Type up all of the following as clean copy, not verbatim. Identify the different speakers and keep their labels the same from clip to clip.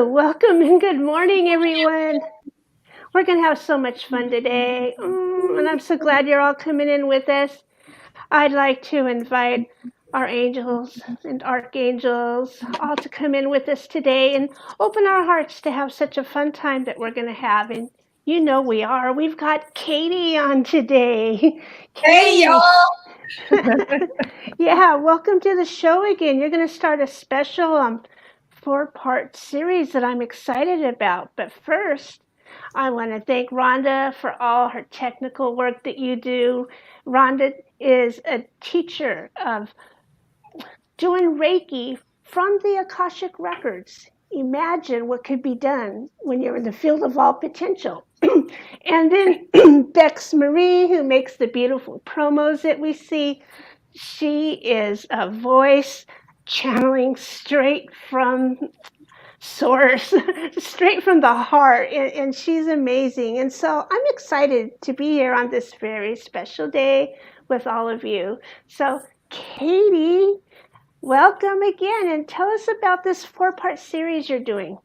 Speaker 1: Welcome and good morning, everyone. We're going to have so much fun today, and I'm so glad you're all coming in with us. I'd like to invite our angels and archangels all to come in with us today and open our hearts to have such a fun time that we're going to have. And you know we are. We've got Katie on today.
Speaker 2: Hey, y'all.
Speaker 1: Yeah, welcome to the show again. You're going to start a special 4-part series that I'm excited about. But first, I want to thank Rhonda for all her technical work that you do. Rhonda is a teacher of doing Reiki from the Akashic Records. Imagine what could be done when you're in the field of all potential. And then Bex Marie, who makes the beautiful promos that we see. She is a voice channeling straight from source, straight from the heart, and she's amazing. And so I'm excited to be here on this very special day with all of you. So Katie, welcome again, and tell us about this 4-part series you're doing.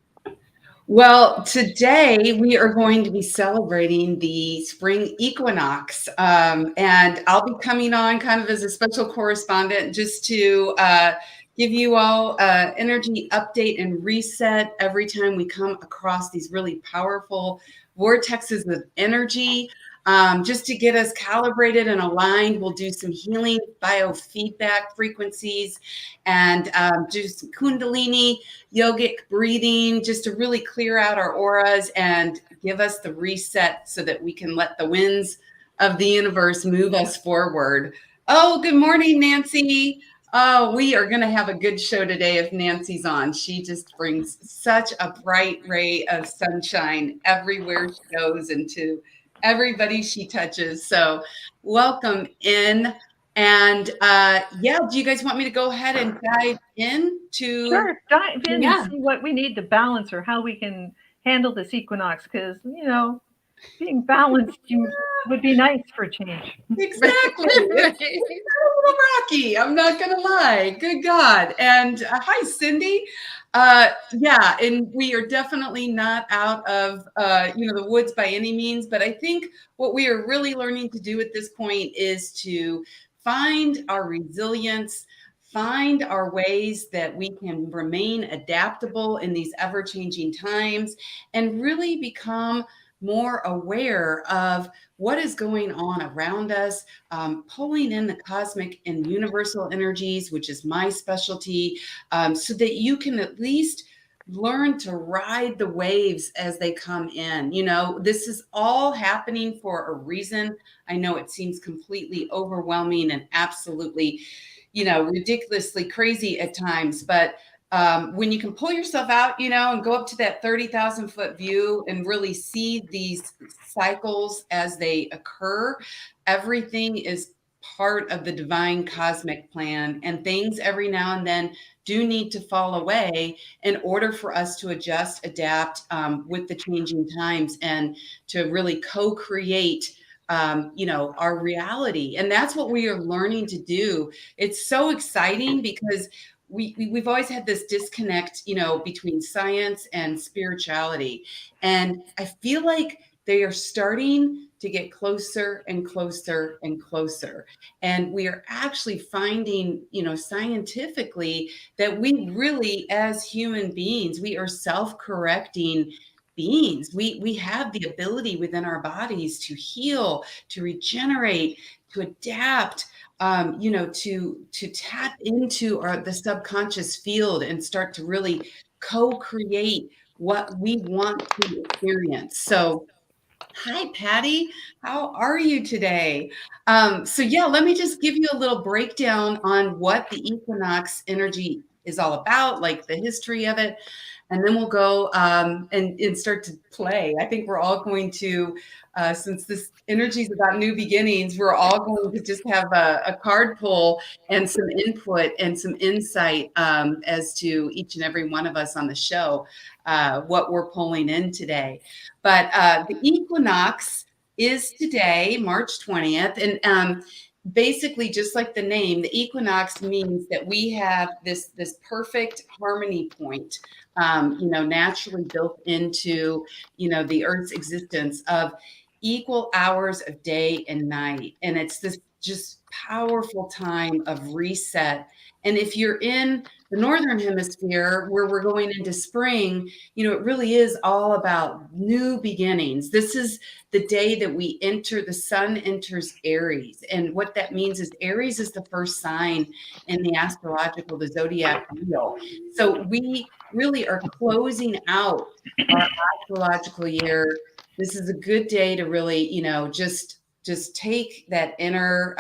Speaker 2: Well, today we are going to be celebrating the spring equinox, and I'll be coming on kind of as a special correspondent just to give you all energy update and reset every time we come across these really powerful vortexes of energy. Just to get us calibrated and aligned, we'll do some healing biofeedback frequencies and do some Kundalini yogic breathing just to really clear out our auras and give us the reset so that we can let the winds of the universe move us forward. Oh, good morning, Nancy. Oh, we are going to have a good show today if Nancy's on. She just brings such a bright ray of sunshine everywhere she goes and to everybody she touches. So welcome in. And yeah, do you guys want me to go ahead and dive in to?
Speaker 3: Sure, dive in and see what we need to balance or how we can handle this equinox, because, being balanced would be nice for a change.
Speaker 2: Exactly. It's a little rocky. I'm not going to lie. Good God. And hi, Cindy. Yeah, and we are definitely not out of, the woods by any means. But I think what we are really learning to do at this point is to find our resilience, find our ways that we can remain adaptable in these ever-changing times, and really become more aware of what is going on around us, pulling in the cosmic and universal energies, which is my specialty, so that you can at least learn to ride the waves as they come in. This is all happening for a reason. I know it seems completely overwhelming and absolutely, ridiculously crazy at times, but when you can pull yourself out, and go up to that 30,000 foot view and really see these cycles as they occur, everything is part of the divine cosmic plan, and things every now and then do need to fall away in order for us to adjust, adapt with the changing times and to really co-create our reality. And that's what we are learning to do. It's so exciting because we've always had this disconnect, between science and spirituality. And I feel like they are starting to get closer and closer and closer. And we are actually finding, scientifically that we really, as human beings, we are self-correcting beings. We have the ability within our bodies to heal, to regenerate, to adapt, to tap into the subconscious field and start to really co-create what we want to experience. So, hi, Patty. How are you today? So yeah, let me just give you a little breakdown on what the equinox energy is all about, like the history of it. And then we'll go and start to play. I think we're all going to, since this energy is about new beginnings, we're all going to just have a card pull and some input and some insight as to each and every one of us on the show, what we're pulling in today. But the equinox is today, March 20th. And basically, just like the name, the equinox means that we have this perfect harmony point, naturally built into, the Earth's existence of equal hours of day and night. And it's this just powerful time of reset. And if you're in the Northern Hemisphere, where we're going into spring, it really is all about new beginnings. This is the day that the sun enters Aries. And what that means is Aries is the first sign in the zodiac wheel. So we really are closing out our astrological year. This is a good day to really, just take that inner,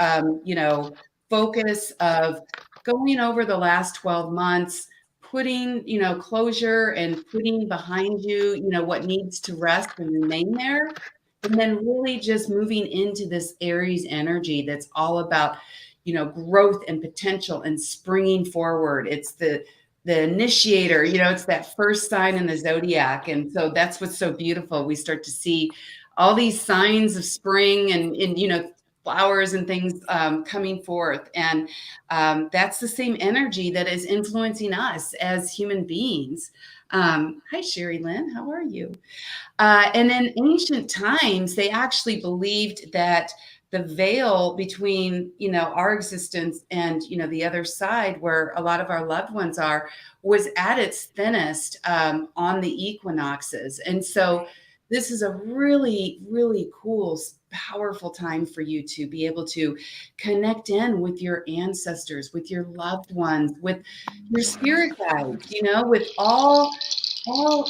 Speaker 2: focus of going over the last 12 months, putting, closure and putting behind you, what needs to rest and remain there. And then really just moving into this Aries energy that's all about, growth and potential and springing forward. It's the initiator, it's that first sign in the zodiac. And so that's what's so beautiful. We start to see all these signs of spring and flowers and things coming forth. And that's the same energy that is influencing us as human beings. Hi, Sherry Lynn, how are you? And in ancient times, they actually believed that the veil between, our existence and, the other side where a lot of our loved ones are, was at its thinnest on the equinoxes. And so this is a really, really cool, powerful time for you to be able to connect in with your ancestors, with your loved ones, with your spirit guides, with all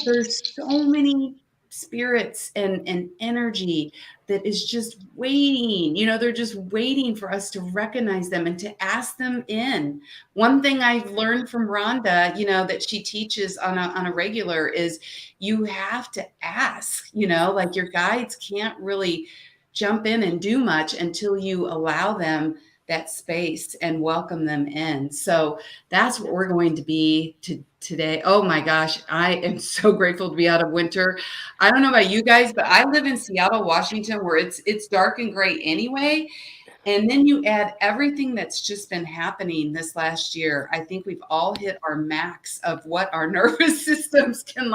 Speaker 2: there's so many spirits and energy that is just waiting. They're just waiting for us to recognize them and to ask them in. One thing I've learned from Rhonda, that she teaches on a regular is you have to ask, like your guides can't really jump in and do much until you allow them that space and welcome them in. So that's what we're going to be today. Oh my gosh, I am so grateful to be out of winter. I don't know about you guys, but I live in Seattle, Washington, where it's dark and gray anyway. And then you add everything that's just been happening this last year. I think we've all hit our max of what our nervous systems can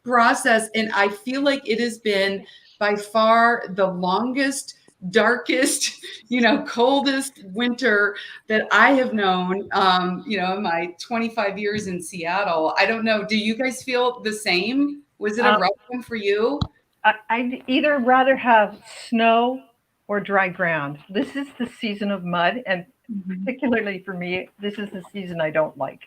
Speaker 2: process. And I feel like it has been by far the longest, darkest, coldest winter that I have known, in my 25 years in Seattle. I don't know. Do you guys feel the same? Was it a rough one for you?
Speaker 3: I'd either rather have snow or dry ground. This is the season of mud, and particularly for me, this is the season I don't like.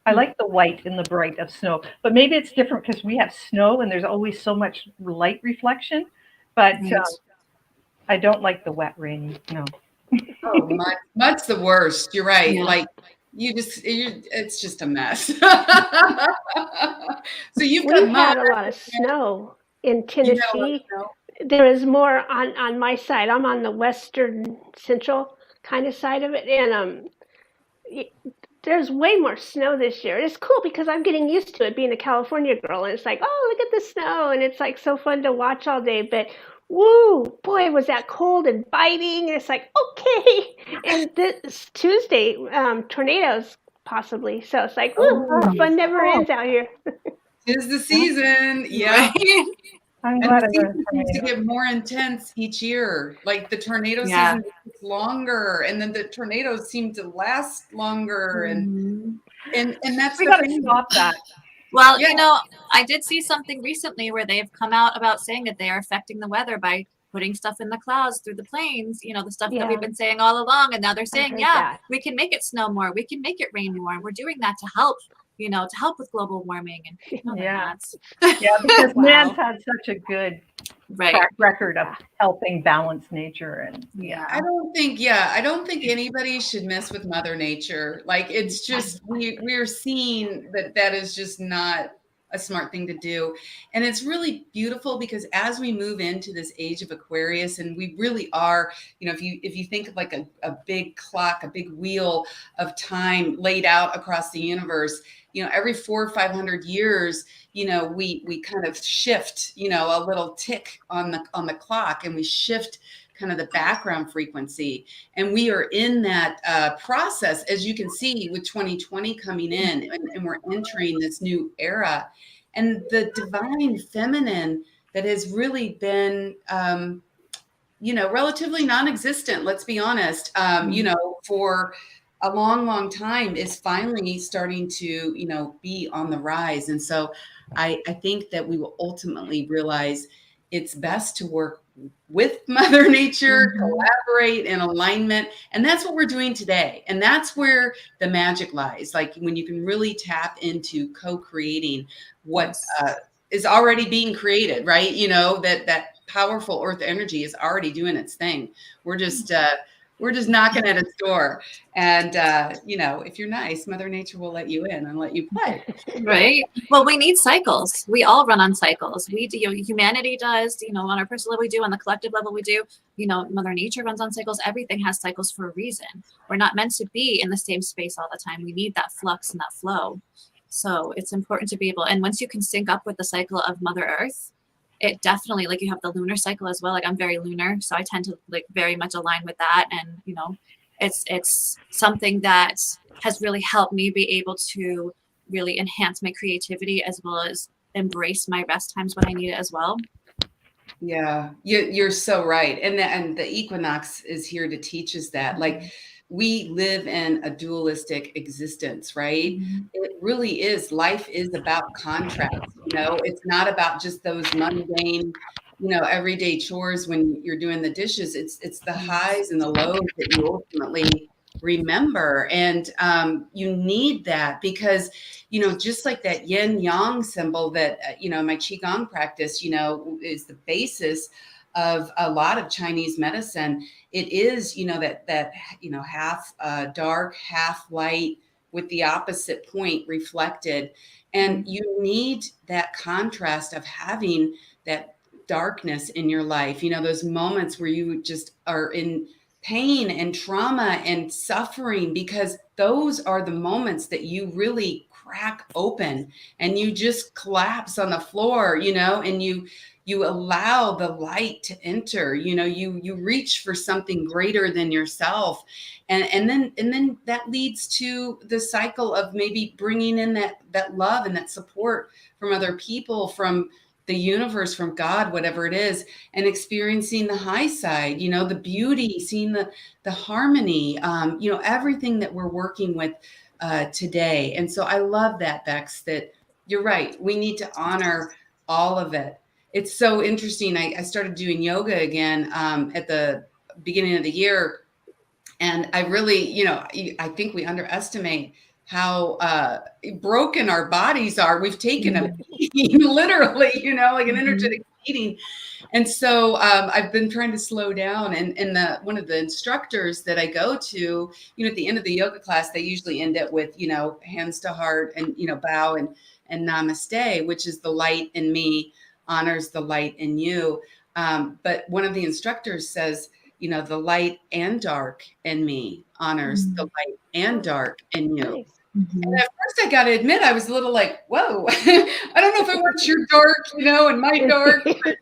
Speaker 3: I like the white and the bright of snow, but maybe it's different because we have snow and there's always so much light reflection. But I don't like the wet, rainy. No.
Speaker 2: Oh, mud's the worst. You're right. Yeah. It's just a mess. So
Speaker 1: we've had a lot of snow in Tennessee. There is more on my side. I'm on the western central kind of side of it, and there's way more snow this year. It's cool because I'm getting used to it being a California girl, and it's like, oh, look at the snow, and it's like so fun to watch all day. But woo, boy, was that cold and biting. And it's like, okay. And this Tuesday, tornadoes possibly. So it's like, woo, fun never ends out here.
Speaker 2: Tis the season. Yeah.
Speaker 3: I'm glad
Speaker 2: it seems to get more intense each year. Like the tornado season gets longer, and then the tornadoes seem to last longer. And that's
Speaker 3: we got to stop that.
Speaker 4: Well, I did see something recently where they've come out about saying that they are affecting the weather by putting stuff in the clouds through the plains, the stuff that we've been saying all along. And now they're saying, we can make it snow more. We can make it rain more. We're doing that to help, to help with global warming. And
Speaker 3: because man's had such a good track record of helping balance nature. And
Speaker 2: I don't think anybody should mess with Mother Nature. Like, it's just, we're seeing that is just not a smart thing to do. And it's really beautiful because as we move into this age of Aquarius, and we really are, if you think of like a big clock, a big wheel of time laid out across the universe, every 400 or 500 years, we kind of shift, a little tick on the clock, and we shift kind of the background frequency. And we are in that process, as you can see, with 2020 coming in, and we're entering this new era. And the divine feminine that has really been, relatively non-existent, let's be honest, for a long, long time, is finally starting to, be on the rise. And so I think that we will ultimately realize it's best to work with Mother Nature, collaborate in alignment. And that's what we're doing today. And that's where the magic lies. Like when you can really tap into co-creating what is already being created, right? That powerful earth energy is already doing its thing. We're just knocking at its door. And, if you're nice, Mother Nature will let you in and let you play.
Speaker 4: Right. Well, we need cycles. We all run on cycles. We do, humanity does, on our personal level, we do, on the collective level, we do, Mother Nature runs on cycles. Everything has cycles for a reason. We're not meant to be in the same space all the time. We need that flux and that flow. So it's important to be able, and once you can sync up with the cycle of Mother Earth, it definitely, like, you have the lunar cycle as well. Like, I'm very lunar, so I tend to very much align with that. And, it's something that has really helped me be able to really enhance my creativity, as well as embrace my rest times when I need it as well.
Speaker 2: Yeah, you're so right. And the equinox is here to teach us that. Like, we live in a dualistic existence, right? It really is. Life is about contrast. It's not about just those mundane, everyday chores when you're doing the dishes. It's the highs and the lows that you ultimately remember. And you need that because, just like that yin yang symbol that, my Qigong practice, is the basis of a lot of Chinese medicine. It is, that half dark, half light, with the opposite point reflected. And you need that contrast of having that darkness in your life, those moments where you just are in pain and trauma and suffering, because those are the moments that you really crack open and you just collapse on the floor, and you allow the light to enter, you reach for something greater than yourself. And then that leads to the cycle of maybe bringing in that love and that support from other people, from the universe, from God, whatever it is, and experiencing the high side, the beauty, seeing the harmony, everything that we're working with today. And so I love that, Bex, that you're right. We need to honor all of it. It's so interesting. I started doing yoga again at the beginning of the year. And I really, I think we underestimate how broken our bodies are. We've taken a beating, literally, like an energetic beating. And so I've been trying to slow down. And one of the instructors that I go to, at the end of the yoga class, they usually end it with, hands to heart and, bow and namaste, which is the light in me honors the light in you. But one of the instructors says, the light and dark in me honors the light and dark in you. And at first, I got to admit, I was a little like, whoa, I don't know if I want your dark, and my dark. But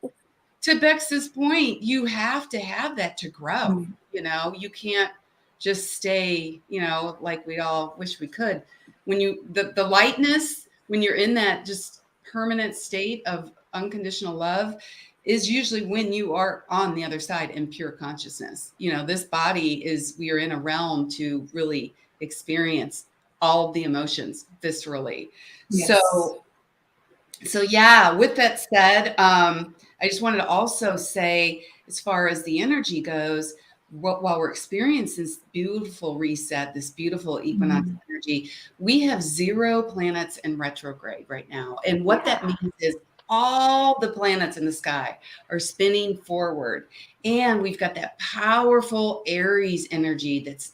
Speaker 2: to Bex's point, you have to have that to grow. You can't just stay, like we all wish we could. When the lightness, when you're in that just permanent state of unconditional love, is usually when you are on the other side in pure consciousness. This body we are in a realm to really experience all of the emotions viscerally. Yes. So yeah, with that said, I just wanted to also say, as far as the energy goes, while we're experiencing this beautiful reset, this beautiful equinox energy, we have 0 planets in retrograde right now. And what that means is all the planets in the sky are spinning forward. And we've got that powerful Aries energy that's,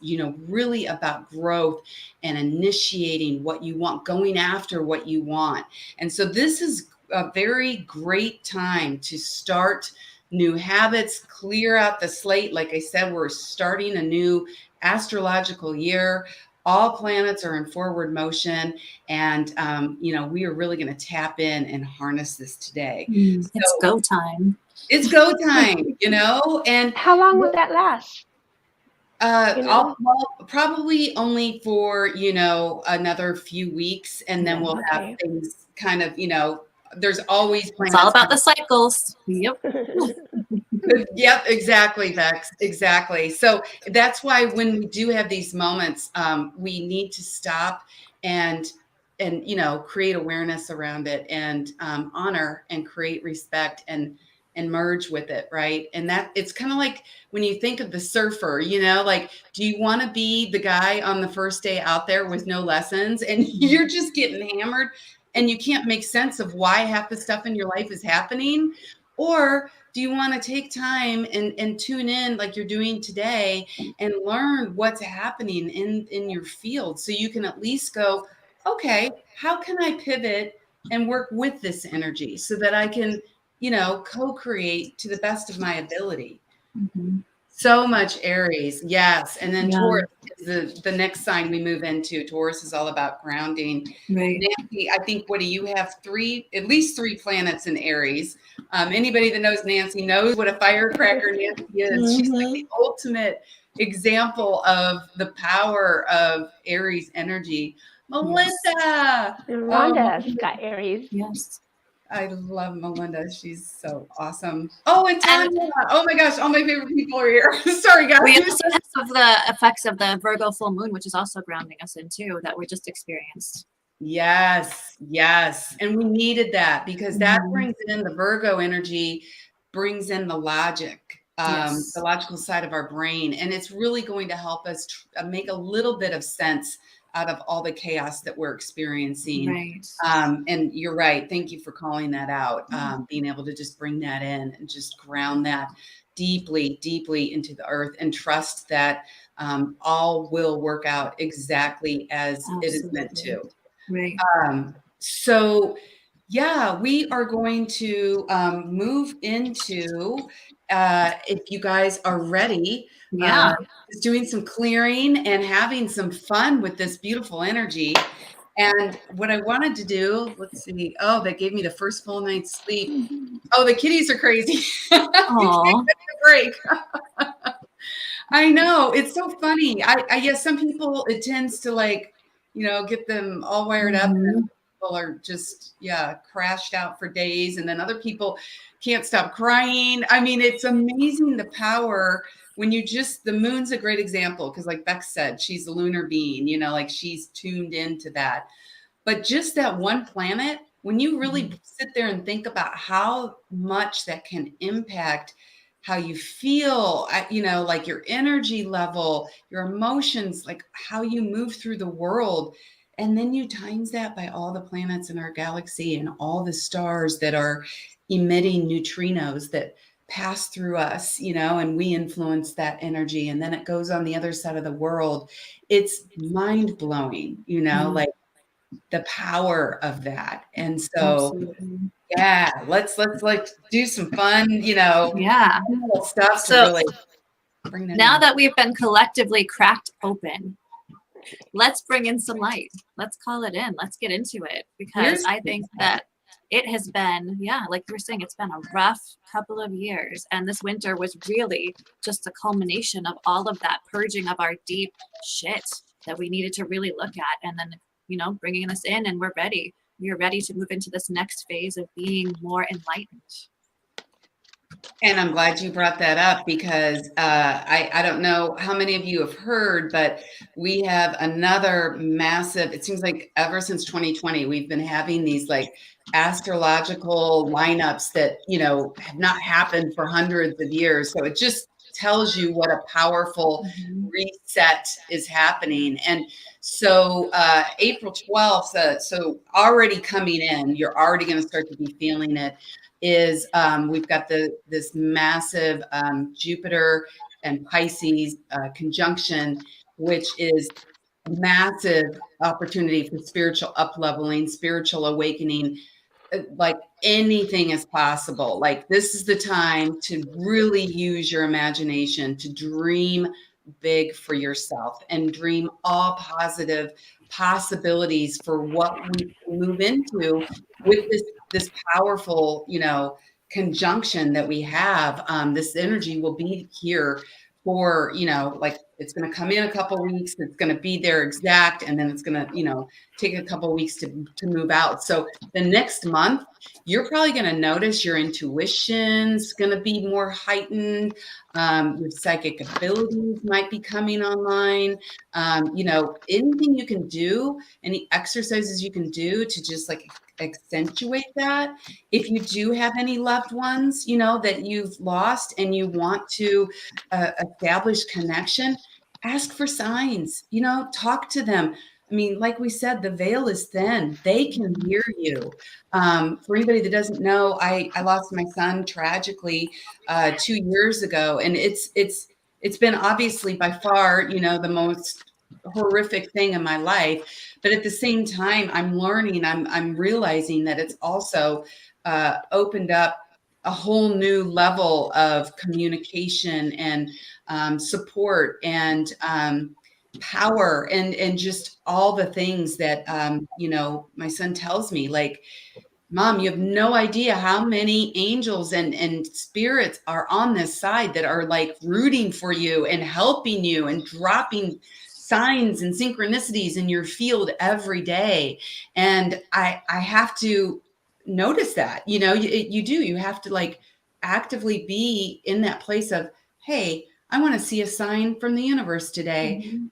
Speaker 2: really about growth and initiating what you want, going after what you want. And so this is a very great time to start new habits, clear out the slate. Like I said, we're starting a new astrological year. All planets are in forward motion, and we are really going to tap in and harness this today.
Speaker 4: It's go time.
Speaker 2: It's go time, and
Speaker 1: how long would that last?
Speaker 2: Well, probably only for, another few weeks, and then we'll have things kind of, there's always plans.
Speaker 4: It's all about the cycles. Yep.
Speaker 2: Yep, exactly, Bex. Exactly. So that's why when we do have these moments, we need to stop and create awareness around it, and honor and create respect and merge with it, right? And that it's kind of like when you think of the surfer, like, do you want to be the guy on the first day out there with no lessons and you're just getting hammered and you can't make sense of why half the stuff in your life is happening? Or do you want to take time and tune in like you're doing today and learn what's happening in your field, so you can at least go, okay, how can I pivot and work with this energy so that I can, co-create to the best of my ability?
Speaker 4: Mm-hmm.
Speaker 2: So much Aries. Yes. And then Taurus is the next sign we move into. Taurus is all about grounding.
Speaker 4: Right.
Speaker 2: Nancy, I think, what do you have? At least three planets in Aries. Anybody that knows Nancy knows what a firecracker Nancy is.
Speaker 4: Mm-hmm.
Speaker 2: She's like the ultimate example of the power of Aries energy. Melinda.
Speaker 1: Rhonda's got Aries.
Speaker 4: Yes.
Speaker 2: I love Melinda. She's so awesome. Oh, and Tanya. Oh my gosh, all my favorite people are here. Sorry, guys.
Speaker 4: We also have the effects of the Virgo full moon, which is also grounding us in too, that we just experienced.
Speaker 2: Yes. And we needed that because that brings in the Virgo energy, brings in the logic, the logical side of our brain. And it's really going to help us make a little bit of sense out of all the chaos that we're experiencing.
Speaker 4: Right.
Speaker 2: And you're right. Thank you for calling that out. Being able to just bring that in and just ground that deeply, deeply into the earth and trust that all will work out exactly as it is meant to.
Speaker 4: Right.
Speaker 2: So yeah, we are going to move into, if you guys are ready, just doing some clearing and having some fun with this beautiful energy. And what I wanted to do, let's see. Oh, that gave me the first full night's sleep. Oh, the kitties are crazy.
Speaker 4: Oh,
Speaker 2: break. I know, it's so funny. I guess some people, it tends to like, get them all wired up, and people are just crashed out for days, and then other people can't stop crying. I mean, it's amazing the power when the moon's a great example, because like Beck said, she's a lunar being, like she's tuned into that. But just that one planet, when you really sit there and think about how much that can impact how you feel, like your energy level, your emotions, like how you move through the world. And then you times that by all the planets in our galaxy and all the stars that are emitting neutrinos that pass through us, and we influence that energy. And then it goes on the other side of the world. It's mind blowing, like the power of that. And so, let's like do some fun, stuff to really bring that
Speaker 4: now
Speaker 2: in.
Speaker 4: that we've been collectively cracked open, let's bring in some light. Let's call it in. Let's get into it, because I think that it has been, like you were saying, it's been a rough couple of years. And this winter was really just a culmination of all of that purging of our deep shit that we needed to really look at. And then, bringing us in, and we're ready. We are ready to move into this next phase of being more enlightened.
Speaker 2: And I'm glad you brought that up, because I don't know how many of you have heard, but we have another massive, it seems like ever since 2020, we've been having these like astrological lineups that, have not happened for hundreds of years. So it just tells you what a powerful reset is happening. And so April 12th, so already coming in, you're already going to start to be feeling it, is we've got this massive Jupiter and Pisces conjunction, which is massive opportunity for spiritual up-leveling, spiritual awakening. Like anything is possible. Like this is the time to really use your imagination, to dream big for yourself and dream all positive possibilities for what we can move into with this powerful, conjunction that we have. This energy will be here for, like it's going to come in a couple of weeks, it's going to be there exact, and then it's going to, take a couple of weeks to move out. So the next month, you're probably going to notice your intuition's going to be more heightened. Your psychic abilities might be coming online. Anything you can do, any exercises you can do to just like accentuate that. If you do have any loved ones, that you've lost and you want to establish connection, ask for signs, talk to them. I mean, like we said, the veil is thin. They can hear you. For anybody that doesn't know, I lost my son tragically 2 years ago, and it's been obviously by far, the most horrific thing in my life. But at the same time, I'm learning, I'm realizing that it's also opened up a whole new level of communication and support and power and just all the things that, my son tells me, like, Mom, you have no idea how many angels and spirits are on this side that are like rooting for you and helping you and dropping signs and synchronicities in your field every day. And I have to notice that, you have to like actively be in that place of, hey, I want to see a sign from the universe today. Mm-hmm.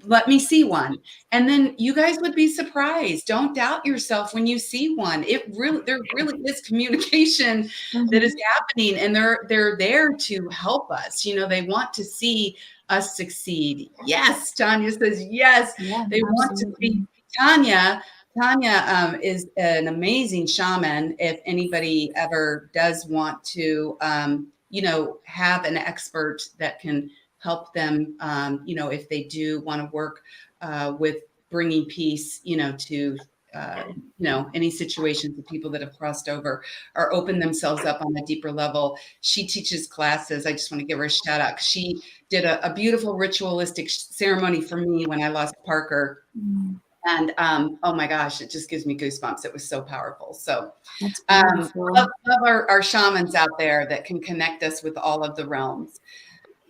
Speaker 2: Let me see one. And then you guys would be surprised. Don't doubt yourself when you see one. There really is communication that is happening, and they're there to help us. They want to see us succeed. Yes, Tanya says yes. Yeah, they absolutely want to see Tanya. Tanya is an amazing shaman. If anybody ever does want to, have an expert that can help them, if they do want to work with bringing peace, to, any situations of people that have crossed over or opened themselves up on a deeper level. She teaches classes. I just want to give her a shout out. She did a beautiful ritualistic ceremony for me when I lost Parker. And oh my gosh, it just gives me goosebumps. It was so powerful. So love our shamans out there that can connect us with all of the realms.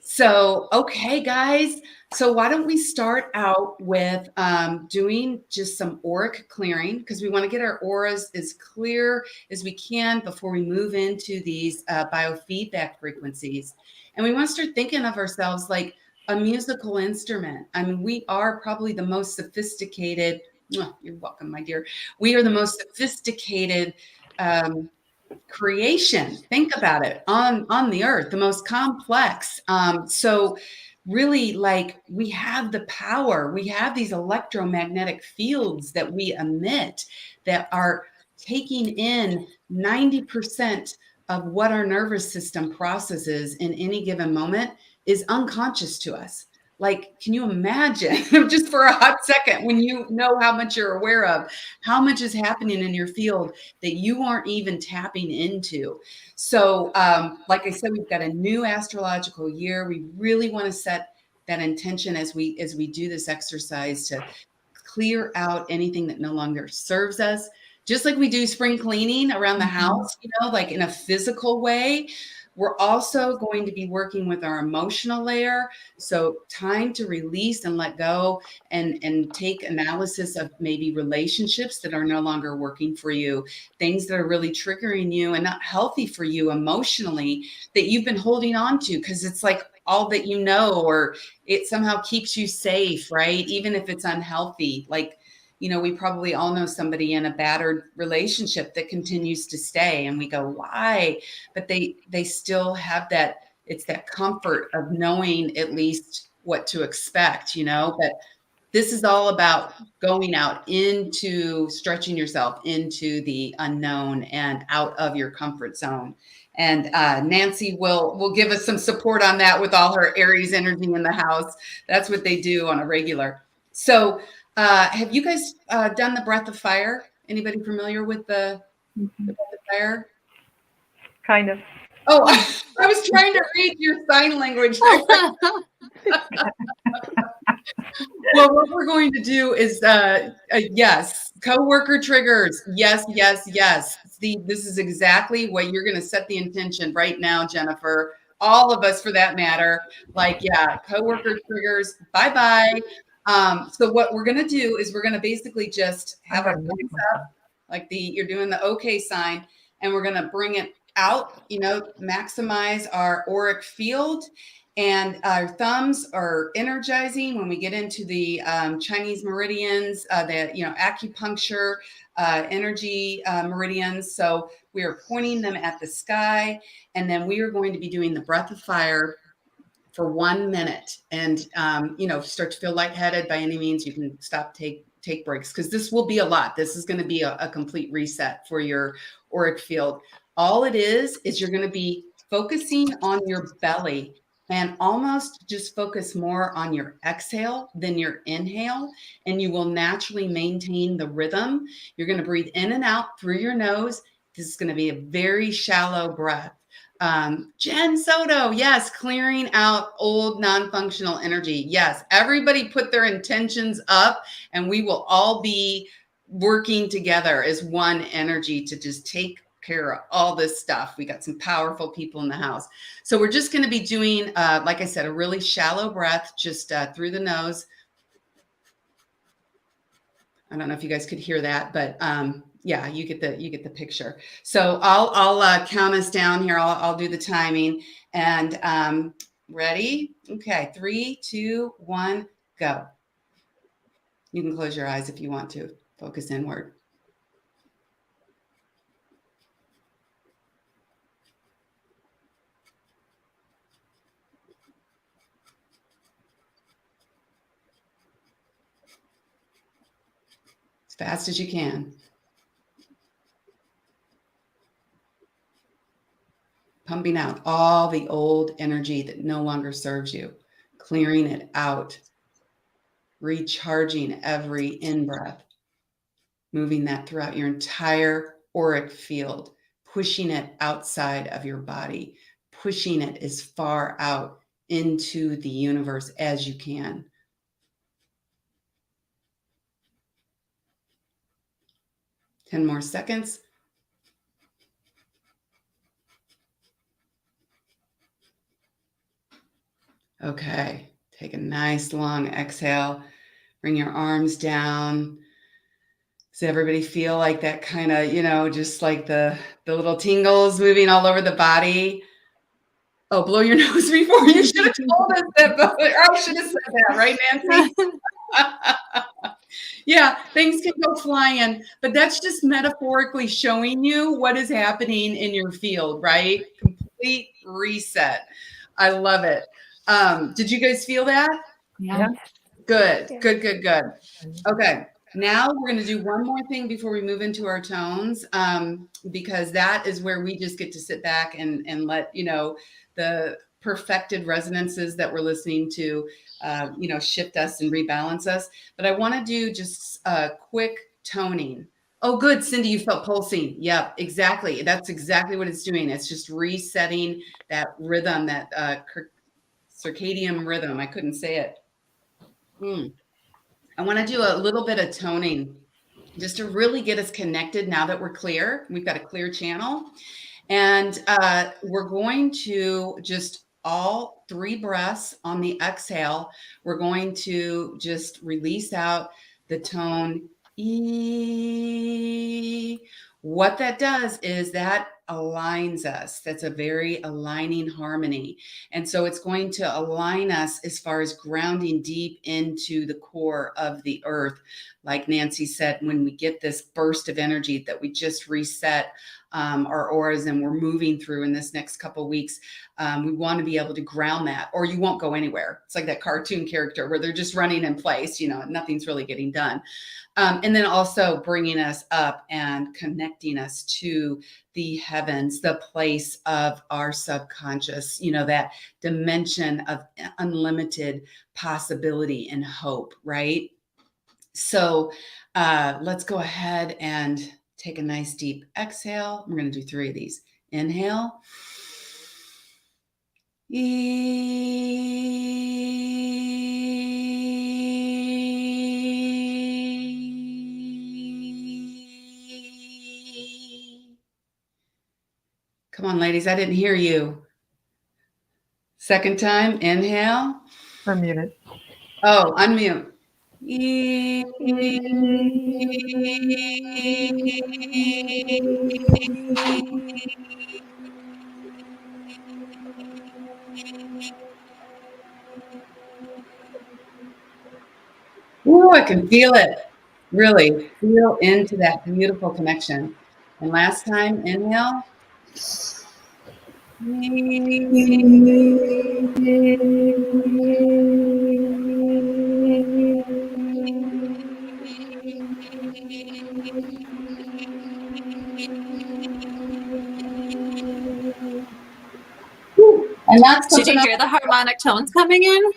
Speaker 2: So, okay, guys. So why don't we start out with doing just some auric clearing, because we want to get our auras as clear as we can before we move into these biofeedback frequencies. And we want to start thinking of ourselves like a musical instrument. I mean, we are probably the most sophisticated. You're welcome, my dear. We are the most sophisticated creation. Think about it, on the earth, the most complex. So really, like, we have the power. We have these electromagnetic fields that we emit that are taking in 90% of what our nervous system processes in any given moment is unconscious to us. Like, can you imagine just for a hot second, when you know how much you're aware of, how much is happening in your field that you aren't even tapping into? So, like I said, we've got a new astrological year. We really want to set that intention as we do this exercise to clear out anything that no longer serves us. Just like we do spring cleaning around the house, like in a physical way. We're also going to be working with our emotional layer. So time to release and let go and take analysis of maybe relationships that are no longer working for you, things that are really triggering you and not healthy for you emotionally that you've been holding on to because it's like all that you know, or it somehow keeps you safe, right? Even if it's unhealthy, like, we probably all know somebody in a battered relationship that continues to stay, and we go, why? But they still have that, it's that comfort of knowing at least what to expect, but this is all about going out into stretching yourself into the unknown and out of your comfort zone. And Nancy will give us some support on that with all her Aries energy in the house. That's what they do on a regular. So have you guys done the breath of fire? Anybody familiar with the breath of fire?
Speaker 3: Kind of.
Speaker 2: Oh, I was trying to read your sign language. Well, what we're going to do is, yes, coworker triggers. Yes, yes, yes. this is exactly what you're going to set the intention right now, Jennifer. All of us, for that matter. Like, yeah, coworker triggers. Bye-bye. So what we're going to do is we're going to basically just have our thumbs up, like you're doing the okay sign, and we're going to bring it out, maximize our auric field. And our thumbs are energizing when we get into the Chinese meridians, the acupuncture energy meridians. So we are pointing them at the sky, and then we are going to be doing the breath of fire for 1 minute. And start to feel lightheaded, by any means, you can stop, take breaks, because this will be a lot. This is going to be a complete reset for your auric field. All it is you're going to be focusing on your belly, and almost just focus more on your exhale than your inhale, and you will naturally maintain the rhythm. You're going to breathe in and out through your nose. This is going to be a very shallow breath. Jen Soto, yes, clearing out old non-functional energy. Yes, everybody put their intentions up, and we will all be working together as one energy to just take care of all this stuff. We got some powerful people in the house. So we're just going to be doing, like I said, a really shallow breath, just through the nose. I don't know if you guys could hear that, but yeah, you get the picture. So I'll count us down here. I'll do the timing, and ready? Okay, 3, 2, 1, go. You can close your eyes if you want to. Focus inward. As fast as you can. Pumping out all the old energy that no longer serves you, clearing it out, recharging every in-breath, moving that throughout your entire auric field, pushing it outside of your body, pushing it as far out into the universe as you can. Ten more seconds. Okay, take a nice long exhale. Bring your arms down. Does everybody feel like that kind of, just like the little tingles moving all over the body? Oh, blow your nose before. You should have told us that. I should have said that, right, Nancy? Yeah, things can go flying, but that's just metaphorically showing you what is happening in your field, right? Complete reset. I love it. Did you guys feel that?
Speaker 4: Yeah.
Speaker 2: Good. Okay. Now we're going to do one more thing before we move into our tones, because that is where we just get to sit back and let, the perfected resonances that we're listening to, shift us and rebalance us. But I want to do just a quick toning. Oh, good. Cindy, you felt pulsing. Yep, exactly. That's exactly what it's doing. It's just resetting that rhythm, that circadian rhythm. I couldn't say it. I want to do a little bit of toning just to really get us connected now that we're clear. We've got a clear channel. And we're going to just all 3 breaths on the exhale. We're going to just release out the tone E. What that does is that aligns us. That's a very aligning harmony. And so it's going to align us as far as grounding deep into the core of the earth. Like Nancy said, when we get this burst of energy that we just reset our auras and we're moving through in this next couple of weeks, we want to be able to ground that, or you won't go anywhere. It's like that cartoon character where they're just running in place, nothing's really getting done. And then also bringing us up and connecting us to the heavens, the place of our subconscious, that dimension of unlimited possibility and hope, right? So let's go ahead and take a nice deep exhale. We're going to do 3 of these. Inhale. Come on, ladies. I didn't hear you. Second time. Inhale.
Speaker 3: I'm muted.
Speaker 2: Oh, unmute. Ooh, I can feel it. Really feel into that beautiful connection. And last time, inhale. And that's
Speaker 4: Did you hear the harmonic tones coming in?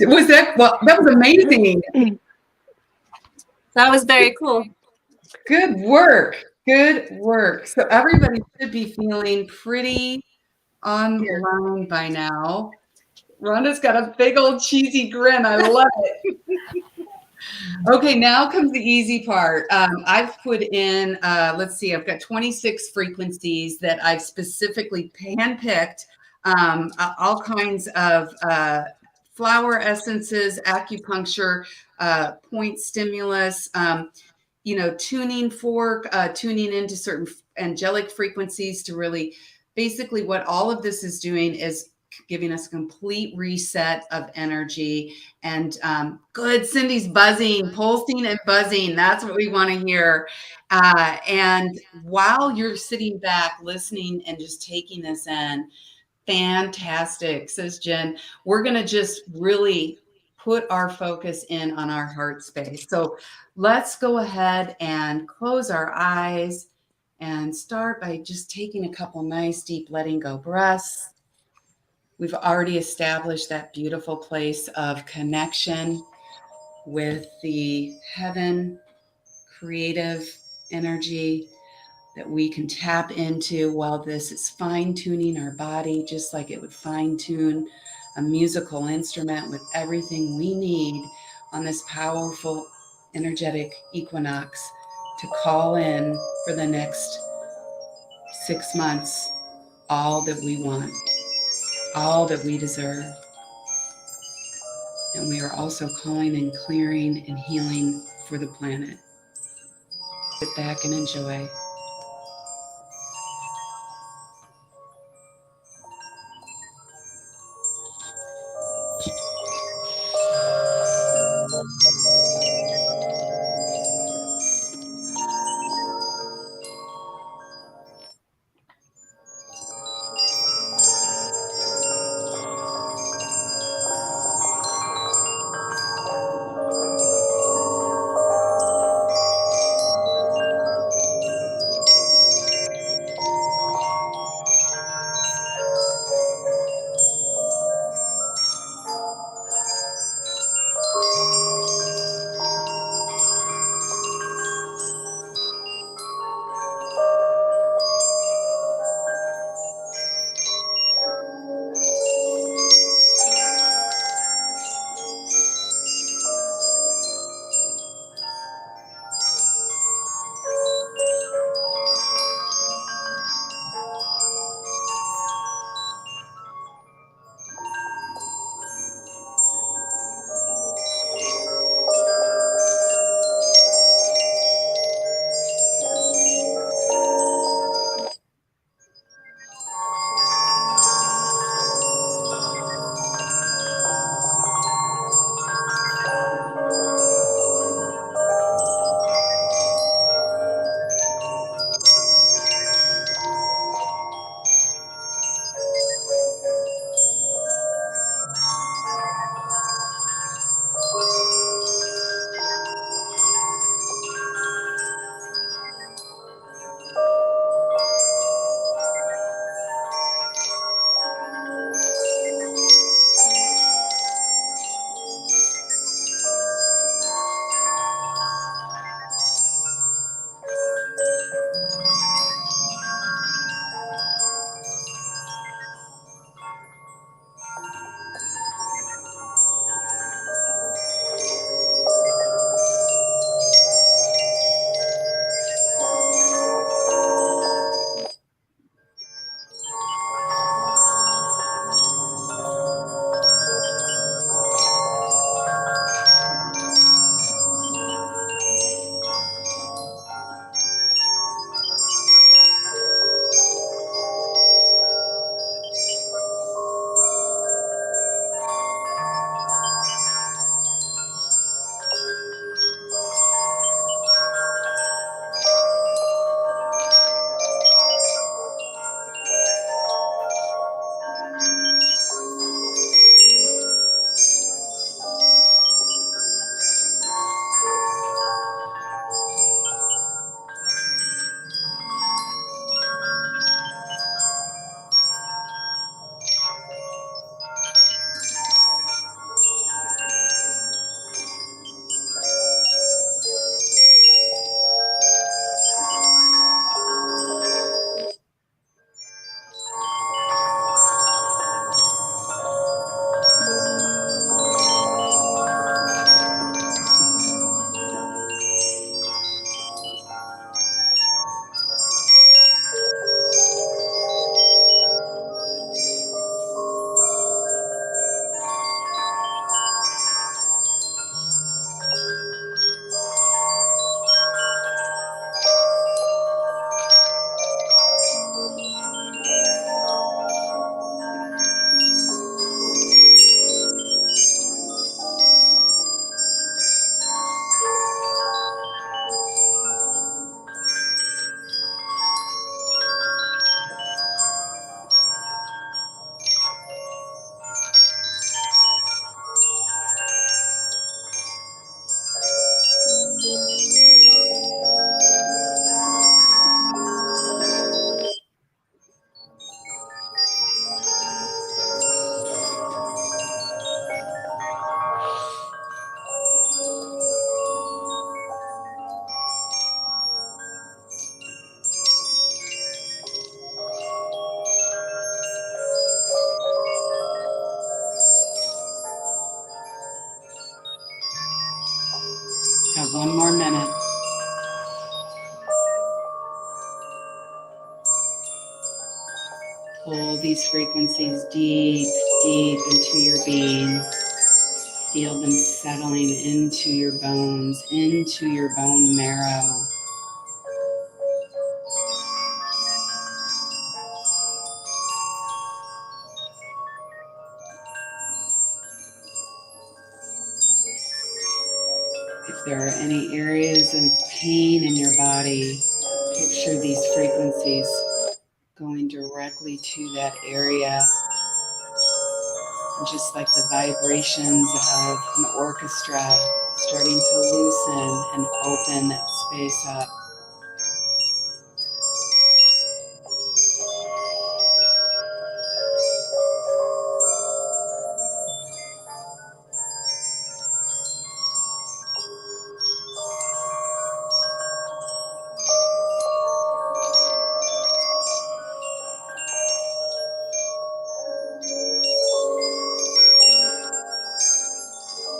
Speaker 2: Was that? Well, that was amazing.
Speaker 4: That was very cool.
Speaker 2: Good work. Good work. So everybody should be feeling pretty online by now. Rhonda's got a big old cheesy grin. I love it. Okay, now comes the easy part. I've put in, let's see, I've got 26 frequencies that I've specifically handpicked, all kinds of flower essences, acupuncture, point stimulus, tuning fork, tuning into certain angelic frequencies to really, basically what all of this is doing is giving us a complete reset of energy. And good, Cindy's buzzing, pulsing and buzzing. That's what we want to hear. And while you're sitting back listening and just taking this in, fantastic, says Jen. We're going to just really put our focus in on our heart space. So let's go ahead and close our eyes and start by just taking a couple nice, deep letting go breaths. We've already established that beautiful place of connection with the heaven, creative energy that we can tap into while this is fine-tuning our body, just like it would fine-tune a musical instrument with everything we need on this powerful, energetic equinox to call in for the next 6 months all that we want, all that we deserve. And we are also calling and clearing and healing for the planet. Sit back and enjoy. Have one more minute. Pull these frequencies deep, deep into your being. Feel them settling into your bones, into your bone marrow. If there are any areas of pain in your body, picture these frequencies going directly to that area. Just like the vibrations of an orchestra starting to loosen and open that space up.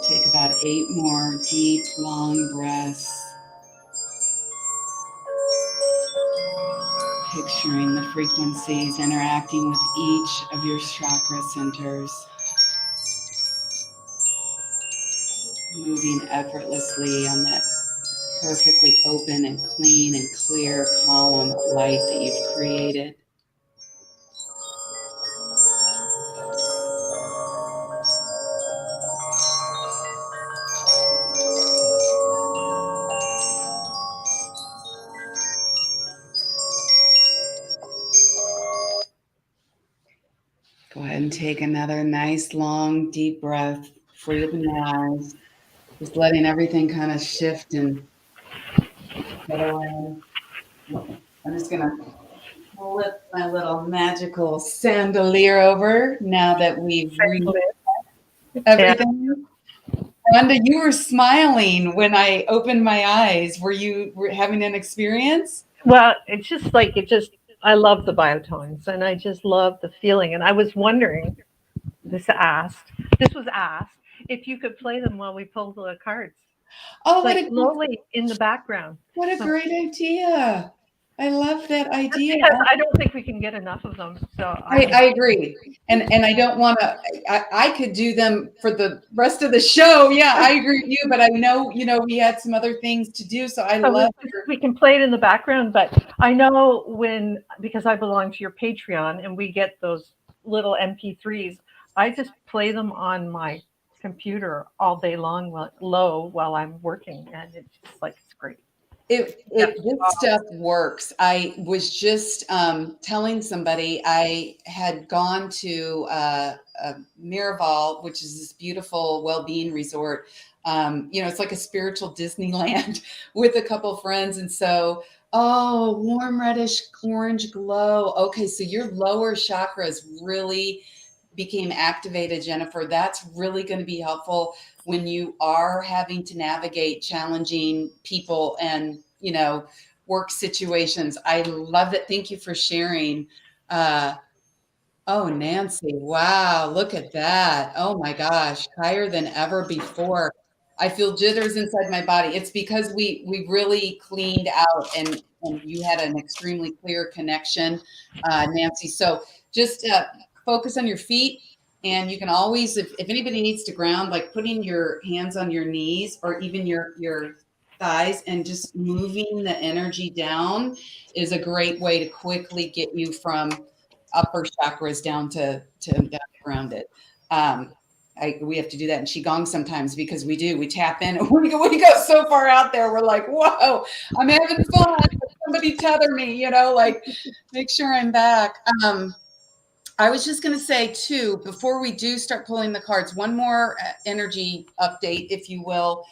Speaker 2: Take about 8 more deep, long breaths. Picturing the frequencies interacting with each of your chakra centers. Moving effortlessly on that perfectly open and clean and clear column of light that you've created. Go ahead and take another nice, long, deep breath before you open your eyes. Just letting everything kind of shift and settle in. I'm just going to flip my little magical chandelier over now that we've removed everything. Rhonda, you were smiling when I opened my eyes. Were you having an experience?
Speaker 3: Well, it's just like, I love the biotones and I just love the feeling. And I was wondering, this was asked if you could play them while we pull the cards.
Speaker 2: Oh,
Speaker 3: like slowly in the background.
Speaker 2: What a great idea. I love that idea.
Speaker 3: Because I don't think we can get enough of them. So
Speaker 2: I agree. And I don't want to, I could do them for the rest of the show. Yeah, I agree with you, but I know, we had some other things to do. So love
Speaker 3: we can play it in the background, but I know because I belong to your Patreon and we get those little MP3s, I just play them on my computer all day long, low while I'm working. And it's just like, it's great.
Speaker 2: This stuff works. I was just telling somebody I had gone to Miraval, which is this beautiful well-being resort. It's like a spiritual Disneyland with a couple friends. And so, warm reddish orange glow. Okay, so your lower chakras really became activated, Jennifer. That's really going to be helpful when you are having to navigate challenging people and, work situations. I love it. Thank you for sharing. Nancy. Wow. Look at that. Oh my gosh. Higher than ever before. I feel jitters inside my body. It's because we really cleaned out and you had an extremely clear connection, Nancy. So just focus on your feet. And you can always, if anybody needs to ground, like putting your hands on your knees or even your thighs and just moving the energy down is a great way to quickly get you from upper chakras down to grounded. We have to do that in Qigong sometimes because we tap in and we go so far out there. We're like, whoa, I'm having fun. Somebody tether me, make sure I'm back. I was just going to say too, before we do start pulling the cards, one more energy update, if you will.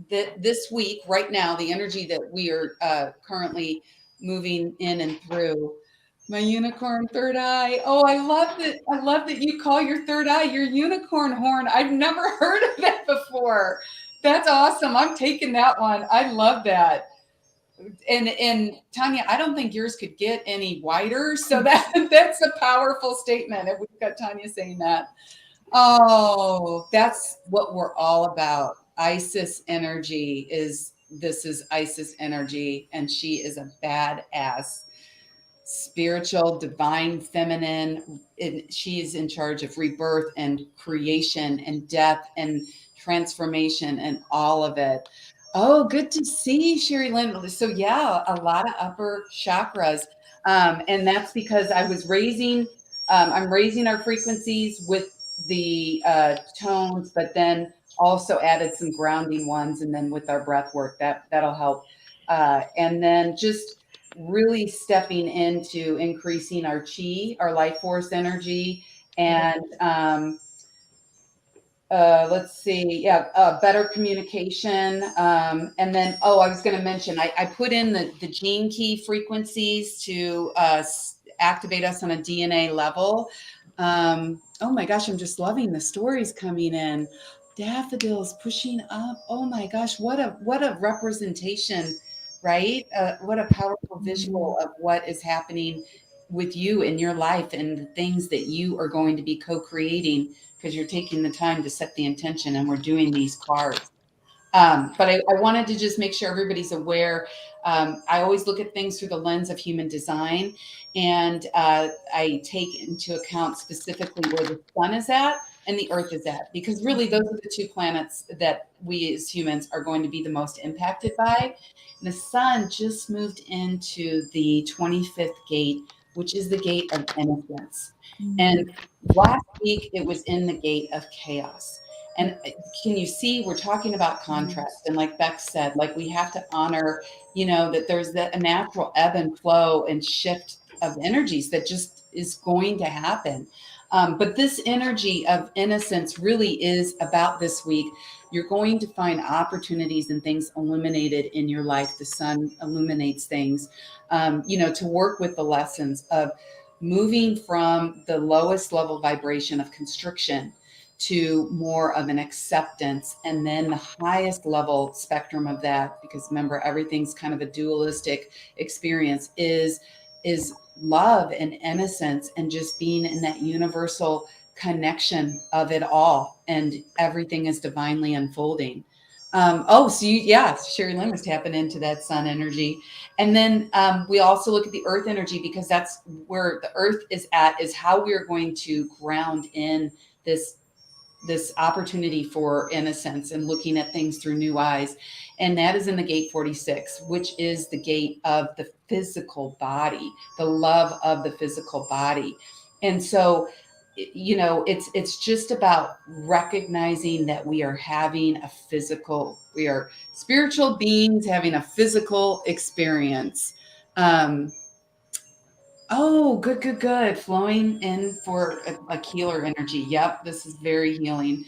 Speaker 2: This week, right now, the energy that we are currently moving in and through, my unicorn third eye. Oh, I love that. I love that you call your third eye your unicorn horn. I've never heard of that before. That's awesome. I'm taking that one. I love that. And Tanya, I don't think yours could get any wider. So that's a powerful statement. If we've got Tanya saying that. Oh, that's what we're all about. Isis energy this is Isis energy, and she is a badass, spiritual, divine, feminine. She is in charge of rebirth and creation and death and transformation and all of it. Oh, good to see, Sherry Lynn. So yeah, a lot of upper chakras. And that's because I was raising, I'm raising our frequencies with the tones, but then also added some grounding ones. And then with our breath work, that'll help. And then just really stepping into increasing our chi, our life force energy, and let's see, better communication. And then, I was going to mention, I put in the gene key frequencies to activate us on a DNA level. Oh my gosh, I'm just loving the stories coming in. Daffodils pushing up. Oh my gosh, what a representation, right? What a powerful visual of what is happening with you in your life and the things that you are going to be co-creating, because you're taking the time to set the intention, and we're doing these cards. But I wanted to just make sure everybody's aware. I always look at things through the lens of human design, and I take into account specifically where the sun is at and the earth is at, because really those are the two planets that we as humans are going to be the most impacted by. And the sun just moved into the 25th gate, which is the gate of innocence. And last week it was in the gate of chaos. And can you see, we're talking about contrast. And like Beck said, like we have to honor, that there's a natural ebb and flow and shift of energies that just is going to happen. But this energy of innocence really is about this week. You're going to find opportunities and things illuminated in your life. The sun illuminates things, to work with the lessons of moving from the lowest level vibration of constriction to more of an acceptance, and then the highest level spectrum of that, because remember, everything's kind of a dualistic experience, is love and innocence, and just being in that universal connection of it all, and everything is divinely unfolding. Sherry Lynn was tapping into that sun energy. And then we also look at the earth energy, because that's where the earth is at, is how we're going to ground in this opportunity for innocence and looking at things through new eyes. And that is in the gate 46, which is the gate of the physical body, the love of the physical body. And so, it's just about recognizing that we are spiritual beings having a physical experience. Oh, good. Flowing in for a healer energy. Yep, this is very healing.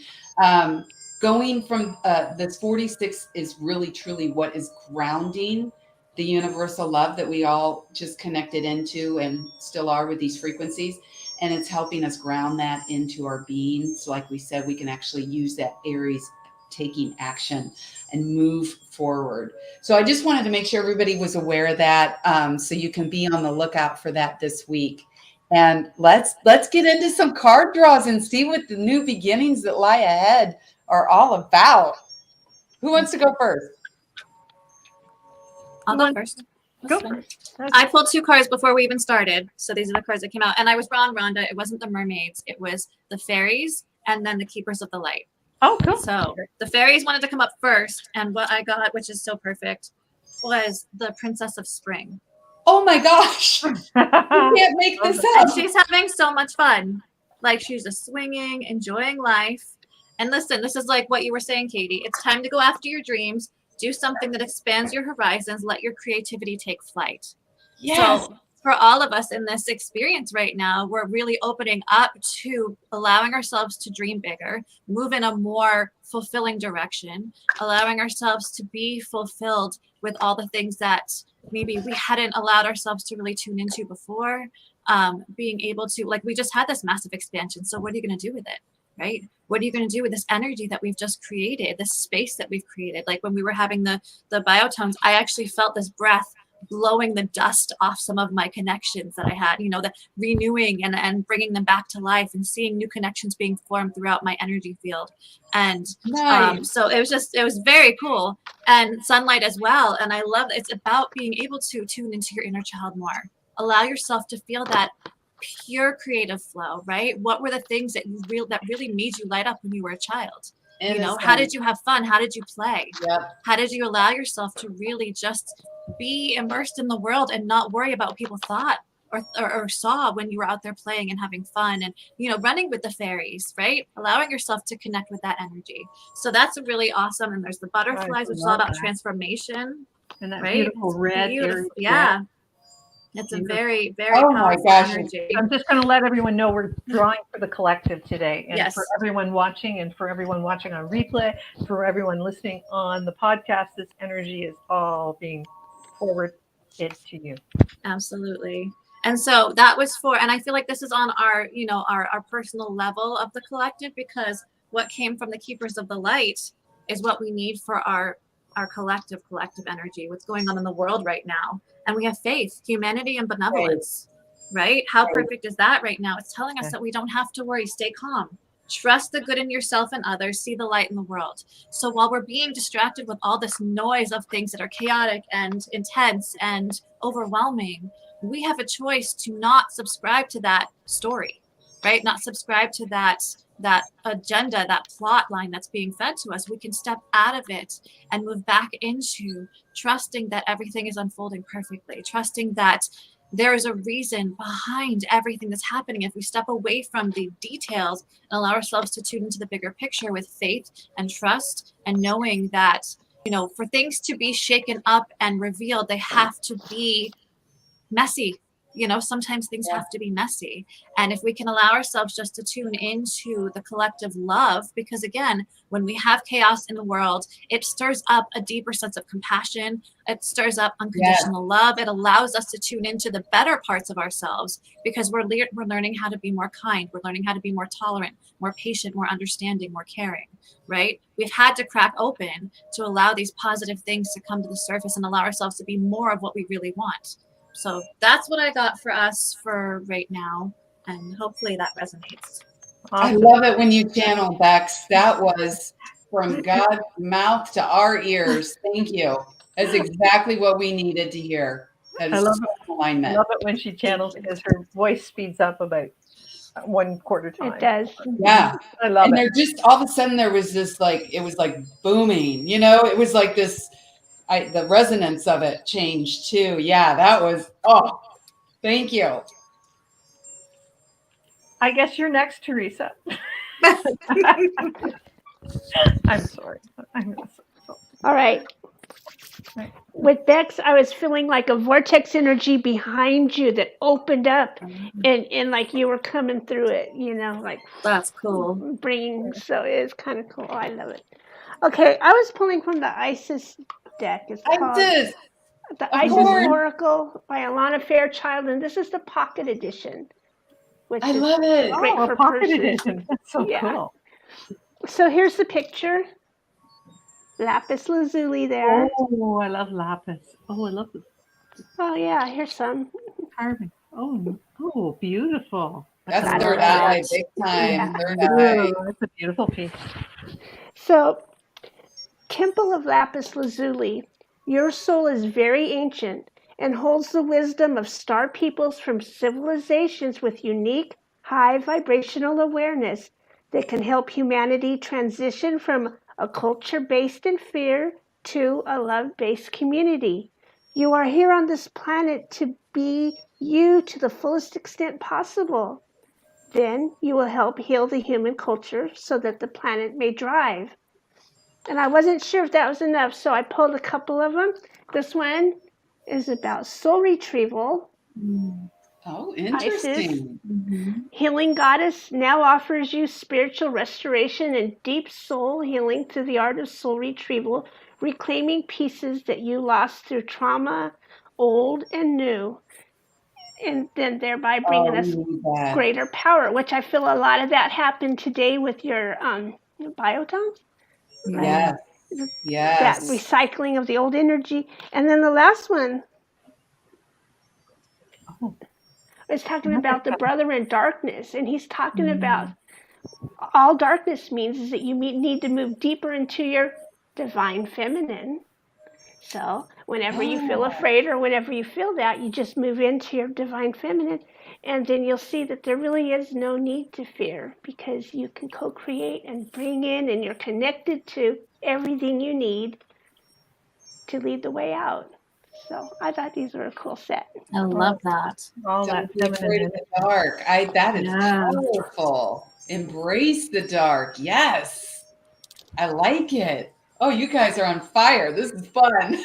Speaker 2: Going from this 46 is really, truly what is grounding the universal love that we all just connected into and still are with these frequencies. And it's helping us ground that into our being. So like we said, we can actually use that Aries taking action and move forward. So I just wanted to make sure everybody was aware of that, so you can be on the lookout for that this week. And let's get into some card draws and see what the new beginnings that lie ahead are all about. Who wants to go first?
Speaker 4: I'll go first.
Speaker 3: Go first.
Speaker 4: I pulled 2 cards before we even started. So these are the cards that came out. And I was wrong, Rhonda. It wasn't the mermaids. It was the fairies and then the keepers of the light.
Speaker 3: Oh, cool.
Speaker 4: So the fairies wanted to come up first. And what I got, which is so perfect, was the Princess of Spring.
Speaker 2: Oh my gosh. You can't make this up.
Speaker 4: And she's having so much fun. Like, she's just swinging, enjoying life. And listen, this is like what you were saying, Katie. It's time to go after your dreams. Do something that expands your horizons. Let your creativity take flight.
Speaker 2: Yes.
Speaker 4: So for all of us in this experience right now, we're really opening up to allowing ourselves to dream bigger, move in a more fulfilling direction, allowing ourselves to be fulfilled with all the things that maybe we hadn't allowed ourselves to really tune into before. Being able to, like, we just had this massive expansion. So what are you going to do with it? Right? What are you going to do with this energy that we've just created, this space that we've created? Like when we were having the biotones, I actually felt this breath blowing the dust off some of my connections that I had, the renewing and bringing them back to life and seeing new connections being formed throughout my energy field. And so it was very cool. And sunlight as well. And I love it's about being able to tune into your inner child more. Allow yourself to feel that pure creative flow, right? What were the things that really made you light up when you were a child? How did you have fun? How did you play?
Speaker 2: Yep.
Speaker 4: How did you allow yourself to really just be immersed in the world and not worry about what people thought or saw when you were out there playing and having fun and, running with the fairies, right? Allowing yourself to connect with that energy. So that's really awesome. And there's the butterflies, which is all about transformation.
Speaker 3: And that
Speaker 4: right?
Speaker 3: beautiful red.
Speaker 4: Yeah.
Speaker 3: Red.
Speaker 4: It's a very, very powerful energy.
Speaker 3: I'm just going to let everyone know we're drawing for the collective today. And
Speaker 4: yes.
Speaker 3: for everyone watching and for everyone watching on replay, for everyone listening on the podcast, this energy is all being forwarded to you.
Speaker 4: Absolutely. And so that was and I feel like this is on our, our personal level of the collective, because what came from the Keepers of the Light is what we need for our collective energy, what's going on in the world right now. And we have faith, humanity, and benevolence, right? How perfect is that right now? It's telling us that we don't have to worry, stay calm, trust the good in yourself and others, see the light in the world. So while we're being distracted with all this noise of things that are chaotic and intense and overwhelming, we have a choice to not subscribe to that story, right? Not subscribe to that agenda, that plot line that's being fed to us. We can step out of it and move back into trusting that everything is unfolding perfectly, trusting that there is a reason behind everything that's happening. If we step away from the details and allow ourselves to tune into the bigger picture with faith and trust and knowing that, for things to be shaken up and revealed, they have to be messy. Sometimes things have to be messy. And if we can allow ourselves just to tune into the collective love, because again, when we have chaos in the world, it stirs up a deeper sense of compassion. It stirs up unconditional love. It allows us to tune into the better parts of ourselves, because we're learning how to be more kind. We're learning how to be more tolerant, more patient, more understanding, more caring, right? We've had to crack open to allow these positive things to come to the surface and allow ourselves to be more of what we really want. So that's what I got for us for right now. And hopefully that resonates.
Speaker 2: I love it when you channel, Bex. That was from God's mouth to our ears. Thank you. That's exactly what we needed to hear.
Speaker 3: I love it when she channels, because her voice speeds up about 1/4 time.
Speaker 1: It does.
Speaker 2: Yeah.
Speaker 3: I love it.
Speaker 2: And just all of a sudden there was this it was like booming, it was like this. The resonance of it changed too. Yeah, that was, thank you.
Speaker 3: I guess you're next, Teresa. I'm sorry.
Speaker 1: All right. With Bex, I was feeling like a vortex energy behind you that opened up and like you were coming through it, like
Speaker 4: that's cool.
Speaker 1: So it's kind of cool. I love it. Okay, I was pulling from the Isis deck. It's called the Isis Oracle by Alana Fairchild, and this is the Pocket Edition.
Speaker 2: I love it.
Speaker 1: Great for
Speaker 3: Pocket Edition. That's so cool.
Speaker 1: So here's the picture. Lapis Lazuli there.
Speaker 3: Oh, I love Lapis. Oh, I love this.
Speaker 1: Oh yeah, here's some
Speaker 3: carving. Oh, beautiful.
Speaker 2: That's third eye, big time. Third eye.
Speaker 3: That's a beautiful piece.
Speaker 1: So, Temple of Lapis Lazuli, your soul is very ancient and holds the wisdom of star peoples from civilizations with unique, high vibrational awareness that can help humanity transition from a culture based in fear to a love-based community. You are here on this planet to be you to the fullest extent possible. Then you will help heal the human culture so that the planet may thrive. And I wasn't sure if that was enough, so I pulled a couple of them. This one is about soul retrieval.
Speaker 2: Oh, interesting.
Speaker 1: Isis, healing goddess, now offers you spiritual restoration and deep soul healing through the art of soul retrieval, reclaiming pieces that you lost through trauma, old and new, and then thereby bringing us greater power, which I feel a lot of that happened today with your biotones.
Speaker 2: Yes.
Speaker 1: That recycling of the old energy. And then the last one It's talking about the brother in darkness, and he's talking about all darkness means is that you need to move deeper into your divine feminine. So whenever you feel afraid or whenever you feel that, you just move into your divine feminine, and then you'll see that there really is no need to fear because you can co-create and bring in, and you're connected to everything you need to lead the way out. So I thought these were a cool set.
Speaker 4: I love that.
Speaker 3: All
Speaker 2: Don't
Speaker 3: that
Speaker 2: be afraid
Speaker 3: feminine
Speaker 2: of the dark. That is powerful. Embrace the dark. Yes. I like it. Oh, you guys are on fire. This is fun.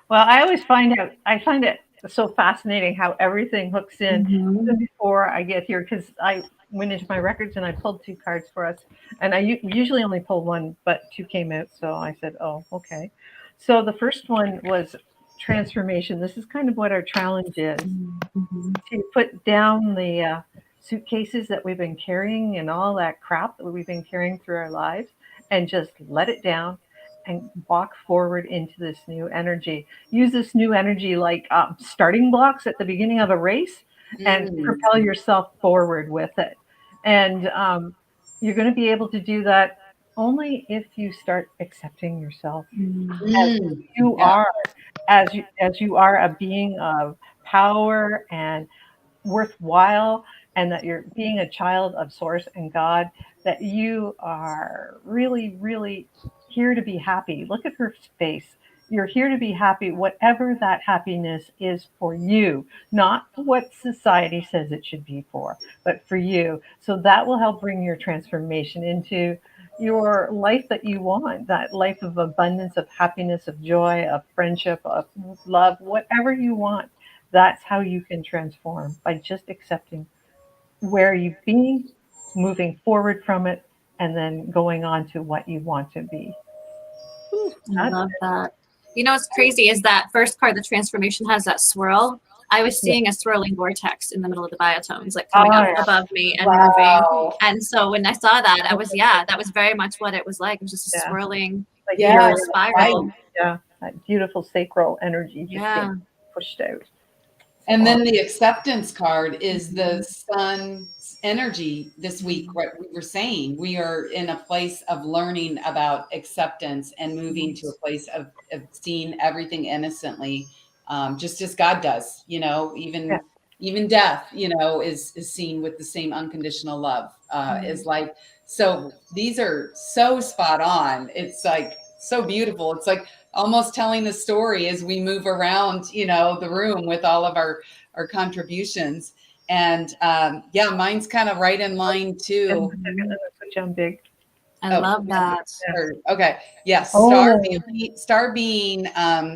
Speaker 3: Well, I find it so fascinating how everything hooks in even before I get here, because I went into my records and I pulled 2 cards for us, and I usually only pull 1, but 2 came out, so I said, oh, okay. So the first one was transformation. This is kind of what our challenge is, to put down the suitcases that we've been carrying and all that crap that we've been carrying through our lives, and just let it down and walk forward into this new energy. Use this new energy like starting blocks at the beginning of a race, and propel yourself forward with it. And you're going to be able to do that only if you start accepting yourself as you are, as you are a being of power and worthwhile, and that you're being a child of Source and God, that you are really, really here to be happy. Look at her face. You're here to be happy, whatever that happiness is for you, not what society says it should be for, but for you. So that will help bring your transformation into your life that you want, that life of abundance, of happiness, of joy, of friendship, of love, whatever you want. That's how you can transform, by just accepting where you've been, moving forward from it, and then going on to what you want to be.
Speaker 4: I love that. You know what's crazy is that first card, the transformation, has that swirl. I was seeing a swirling vortex in the middle of the biotones, like coming up above me and moving. And so when I saw that, that was very much what it was like. It was just a swirling spiral.
Speaker 3: Yeah, that beautiful sacral energy just getting pushed out.
Speaker 2: And then the acceptance card is the sun's energy this week. What we were saying, we are in a place of learning about acceptance and moving to a place of seeing everything innocently, just as God does. You know, even death, you know, is seen with the same unconditional love as life. So these are so spot on. It's like so beautiful. It's like almost telling a story as we move around, you know, the room with all of our contributions. And mine's kind of right in line too.
Speaker 3: Big.
Speaker 4: I love that.
Speaker 2: Okay. Yes. Star being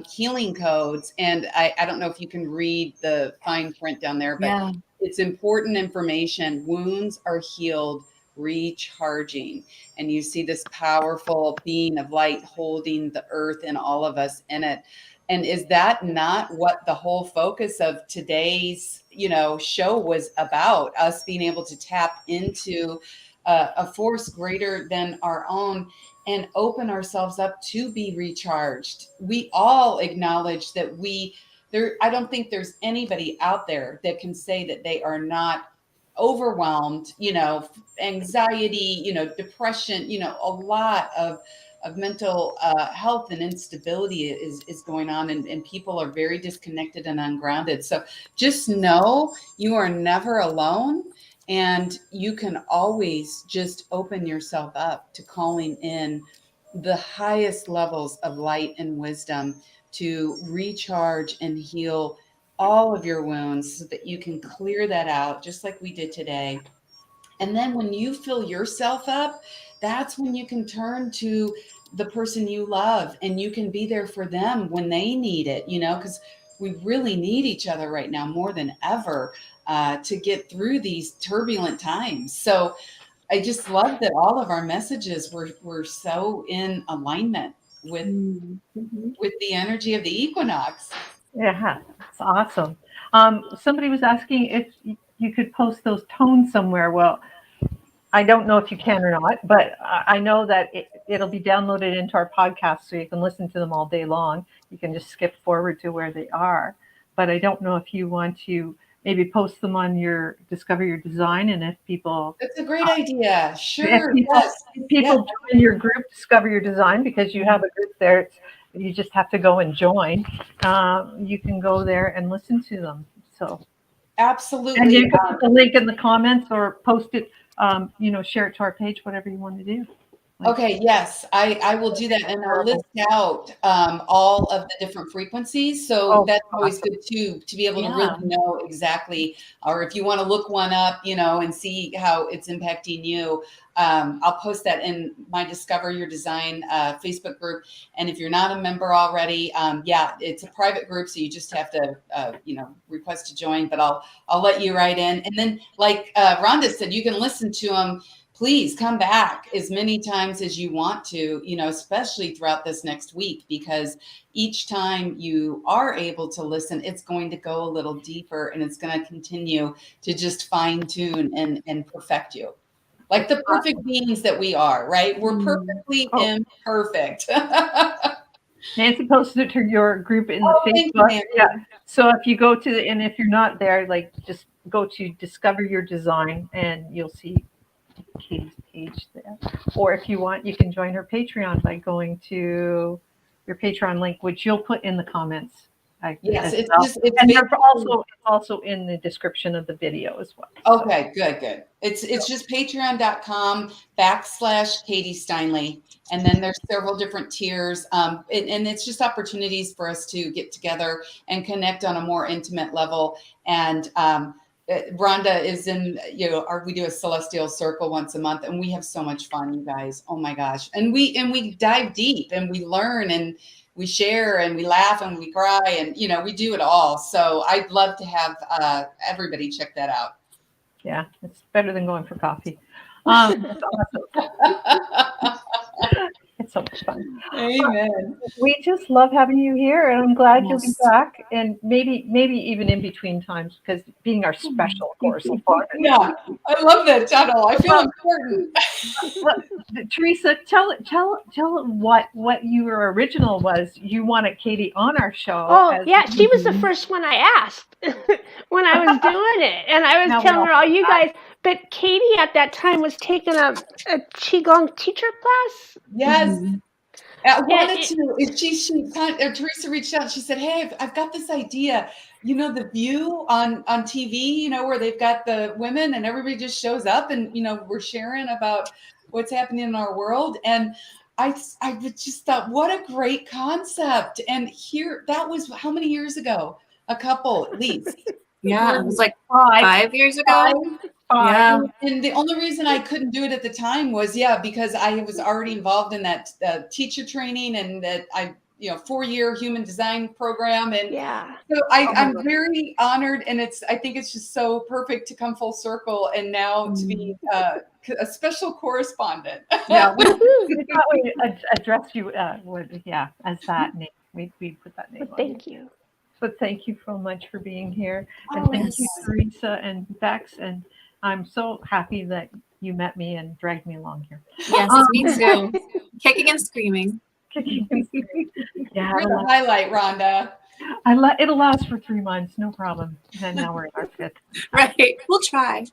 Speaker 2: healing codes. And I don't know if you can read the fine print down there, but it's important information. Wounds are healed, recharging. And you see this powerful being of light holding the earth and all of us in it. And is that not what the whole focus of today's, you know, show was about? Us being able to tap into a force greater than our own and open ourselves up to be recharged. We all acknowledge that I don't think there's anybody out there that can say that they are not overwhelmed, you know, anxiety, you know, depression, you know, a lot of mental health and instability is going on, and people are very disconnected and ungrounded. So just know you are never alone, and you can always just open yourself up to calling in the highest levels of light and wisdom to recharge and heal all of your wounds so that you can clear that out, just like we did today. And then when you fill yourself up, that's when you can turn to the person you love, and you can be there for them when they need it, you know, because we really need each other right now more than ever to get through these turbulent times. So I just love that all of our messages were so in alignment with the energy of the equinox.
Speaker 3: Yeah, it's awesome. Somebody was asking if you could post those tones somewhere. Well, I don't know if you can or not, but I know that it'll be downloaded into our podcast, so you can listen to them all day long. You can just skip forward to where they are. but I don't know if you want to maybe post them on your Discover Your Design, and if people
Speaker 2: That's a great idea. Sure.
Speaker 3: if people join your group, Discover Your Design, because you have a group there, you just have to go and join. You can go there and listen to them. So
Speaker 2: absolutely.
Speaker 3: And you can put the link in the comments or post it, share it to our page, whatever you want to do.
Speaker 2: Okay, yes, I will do that, and I'll list out all of the different frequencies. So that's always good too, to be able to really know exactly, or if you want to look one up, and see how it's impacting you. I'll post that in my Discover Your Design Facebook group. And if you're not a member already, it's a private group, so you just have to, request to join. But I'll let you right in. And then, like Rhonda said, you can listen to them. Please come back as many times as you want to, especially throughout this next week, because each time you are able to listen, it's going to go a little deeper, and it's going to continue to just fine tune and perfect you. Like the perfect beings that we are, right? We're perfectly imperfect.
Speaker 3: Nancy posted it to your group in the Facebook. So if you go to and if you're not there, just go to Discover Your Design, and you'll see Katie's page there. Or if you want, you can join her Patreon by going to your Patreon link, which you'll put in the comments.
Speaker 2: Yes, it's
Speaker 3: also in the description of the video as well.
Speaker 2: Okay, good. It's just patreon.com/Katie Steinle. And then there's several different tiers. And it's just opportunities for us to get together and connect on a more intimate level. And Rhonda is in, we do a celestial circle once a month, and we have so much fun, you guys. Oh my gosh. And we dive deep, and we learn, and we share, and we laugh, and we cry, and, we do it all. So I'd love to have everybody check that out.
Speaker 3: Yeah, it's better than going for coffee. It's awesome. It's so much fun.
Speaker 2: Amen.
Speaker 3: We just love having you here, and I'm glad you'll be back, and maybe even in between times, because being our special correspondent.
Speaker 2: Yeah, I love that title. I feel important.
Speaker 3: Teresa, tell what your original was. You wanted Katie on our show.
Speaker 1: Oh, yeah, she was the first one I asked when I was doing it, and I was telling her, you guys. But Katie at that time was taking a Qigong teacher class.
Speaker 2: Yes. I wanted to. Teresa reached out. She said, "Hey, I've got this idea. The View on TV. Where they've got the women and everybody just shows up, and we're sharing about what's happening in our world." And I just thought, what a great concept. And that was how many years ago? A couple at least.
Speaker 4: Yeah, it was like 5 years ago.
Speaker 2: Yeah. And the only reason I couldn't do it at the time was, because I was already involved in that teacher training, and that 4-year human design program. And so I'm very honored, and I think it's just so perfect to come full circle, and now to be a special correspondent.
Speaker 3: Yeah, we thought we address you as that name. We put that name on.
Speaker 1: Thank you.
Speaker 3: But thank you so much for being here. And thank you, Teresa and Bex. And I'm so happy that you met me and dragged me along here.
Speaker 4: Yes, me too. Kicking and screaming.
Speaker 2: Yeah. You're the highlight, Rhonda.
Speaker 3: It'll last for 3 months, no problem. And now we're in our 5th.
Speaker 4: Right. We'll try.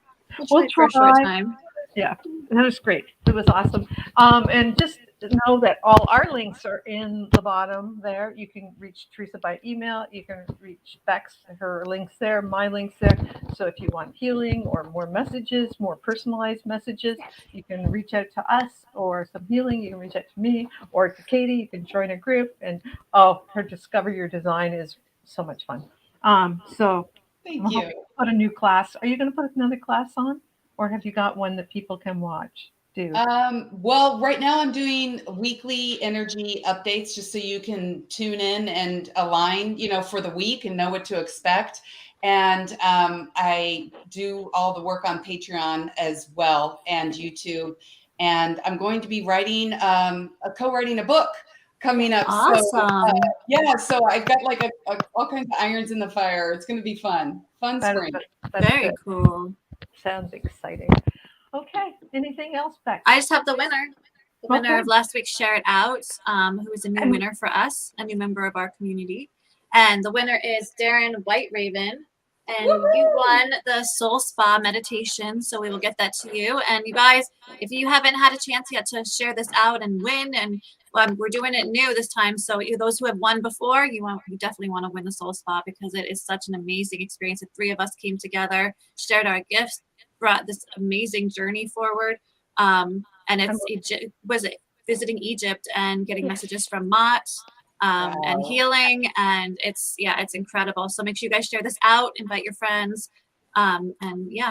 Speaker 4: We'll try for a short time.
Speaker 3: Yeah, that was great. It was awesome. And just know that all our links are in the bottom there. You can reach Teresa by email. You can reach Bex, her links there, my links there. So if you want healing or more messages, more personalized messages, you can reach out to us, or some healing, you can reach out to me or to Katie. You can join a group. And her Discover Your Design is so much fun. So
Speaker 2: thank you.
Speaker 3: Put a new class. Are you going to put another class on? Or have you got one that people can watch?
Speaker 2: Well, right now I'm doing weekly energy updates, just so you can tune in and align, for the week and know what to expect. And I do all the work on Patreon as well, and YouTube. And I'm going to be co-writing a book coming up.
Speaker 4: Awesome.
Speaker 2: So I've got all kinds of irons in the fire. It's going to be fun spring.
Speaker 4: Very cool.
Speaker 3: Sounds exciting. Okay. Anything else, Beck?
Speaker 4: I just have the winner. The winner of last week's Share It Out, who is a new winner for us, a new member of our community. And the winner is Darren White Raven. And you won the Soul Spa meditation, so we will get that to you. And you guys, if you haven't had a chance yet to share this out and win, and we're doing it new this time, so those who have won before, you definitely want to win the Soul Spa because it is such an amazing experience. The three of us came together, shared our gifts, brought this amazing journey forward. And it's visiting Egypt and getting messages from Mott. And healing, and it's incredible. So make sure you guys share this out, invite your friends, and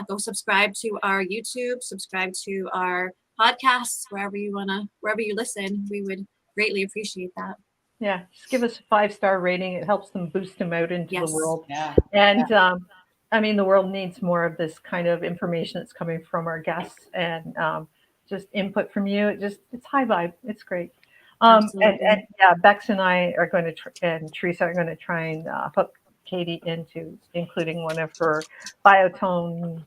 Speaker 4: go subscribe to our YouTube, subscribe to our podcasts, wherever you listen. We would greatly appreciate that.
Speaker 3: Yeah, just give us a 5-star rating. It helps them boost them out into the world.
Speaker 2: Yeah.
Speaker 3: And I mean, the world needs more of this kind of information that's coming from our guests, and just input from you. It's high vibe. It's great. And Bex and I are going to, and Teresa are going to try and hook Katie into including one of her biotone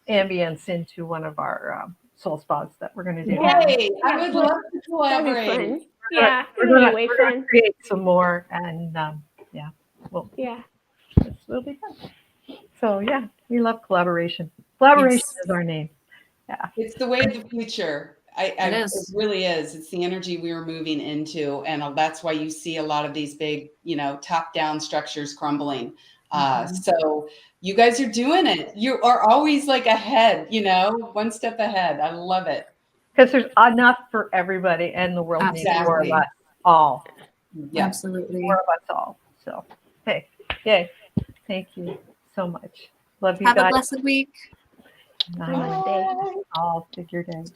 Speaker 3: ambience into one of our soul spas that we're going to do.
Speaker 2: Hey, I would love to collaborate.
Speaker 3: We're going to create some more, and it'll be fun. So yeah, we love collaboration. Collaboration is our name. Yeah,
Speaker 2: it's the way of the future. It really is. It's the energy we are moving into. And that's why you see a lot of these big, top-down structures crumbling. So you guys are doing it. You are always like ahead, one step ahead. I love it.
Speaker 3: Because there's enough for everybody, and the world needs more of us all.
Speaker 2: Yeah.
Speaker 4: Absolutely.
Speaker 3: More of us all. So, hey, yay. Thank you so much. Love you
Speaker 4: guys.
Speaker 3: Have
Speaker 4: a blessed week.
Speaker 3: Namaste. All figured out.